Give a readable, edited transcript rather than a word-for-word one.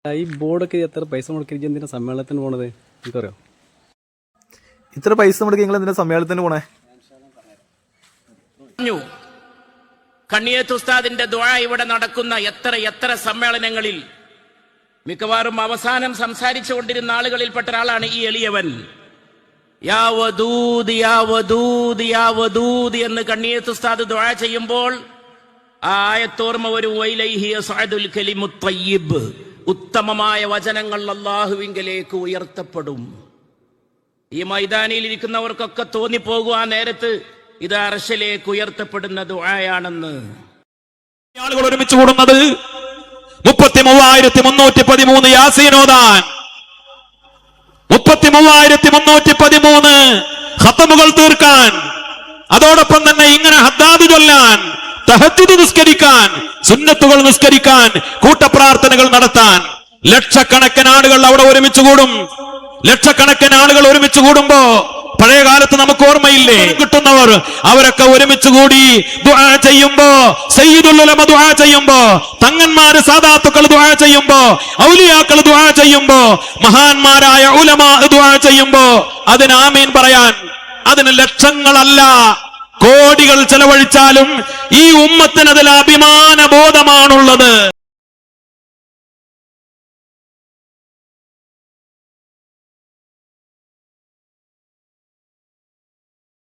ഈ ബോർഡൊക്കെ എത്ര പൈസ മുടക്കി എന്തിനാ സമ്മേളനത്തിന് പോണത് എനിക്കറിയോ? ഇത്ര പൈസ മുടക്കി നിങ്ങൾ എന്തിനാ സമ്മേളനത്തിന് പോണേ? കണ്ണിയത്ത് ഉസ്താദിന്റെ ദുആ ഇവിടെ നടക്കുന്ന എത്ര സമ്മേളനങ്ങളിൽ മിക്കവാറും അവസാനം സംസാരിച്ചു കൊണ്ടിരുന്ന ആളുകളിൽപ്പെട്ട ഒരാളാണ് ഈ എളിയവൻ. യാ വദൂദ് യാ വദൂദ് യാ വദൂദ് എന്ന് കണ്ണിയത്ത് ഉസ്താദ് ദുആ ചെയ്യുമ്പോൾ ആ ആയത്തോർമ്മ ഒരു വൈലൈഹി യസ്അദുൽ കലിമുത് തയ്യിബ്, ഉത്തമമായ വചനങ്ങൾ അല്ലാഹുവിങ്കലേക്ക് ഉയർത്തപ്പെടും. ഈ മൈതാനിയിൽ ഇരിക്കുന്നവർക്കൊക്കെ തോന്നിപ്പോകും ആ നേരത്ത് ഇത് അർശിലേക്ക് ഉയർത്തപ്പെടുന്ന ദുആയാണെന്ന്. ആളുകൾ ഒരുമിച്ച് കൂടുന്നത് 33,313 യാസീൻ ഓതാൻ, 33,313 ഖത്മുകൾ തീർക്കാൻ, അതോടൊപ്പം തന്നെ ഇങ്ങനെ ഹദ്ദാദ് ചൊല്ലാൻ, തഹജ്ജുദ് നിസ്കരിക്കാൻ, സുന്നത്തുകൾ നിസ്കരിക്കാൻ, കൂട്ടപ്രാർത്ഥനകൾ നടത്താൻ ലക്ഷക്കണക്കിന് ആളുകൾ അവിടെ ഒരുമിച്ച് കൂടും. ലക്ഷക്കണക്കിന് ആളുകൾ ഒരുമിച്ച് കൂടുമ്പോ പഴയ കാലത്ത് നമുക്ക് ഓർമ്മയില്ലേ, കിട്ടുന്നവർ അവരൊക്കെ ഒരുമിച്ച് കൂടി ദുആ ചെയ്യുമ്പോ, സയ്യിദുൽ ഉലമ ദുആ ചെയ്യുമ്പോ, തങ്ങന്മാര് സാദാത്തുക്കൾ ദുആ ചെയ്യുമ്പോ, ഔലിയാക്കൾ ദുആ ചെയ്യുമ്പോ, മഹാന്മാരായ ഉലമാ ദുആ ചെയ്യുമ്പോ അതിന് ആമീൻ പറയാൻ അതിന് ലക്ഷങ്ങളല്ല കോടികൾ ചെലവഴിച്ചാലും ഈ ഉമ്മത്തിന് അതിൽ അഭിമാന ബോധമാണുള്ളത്.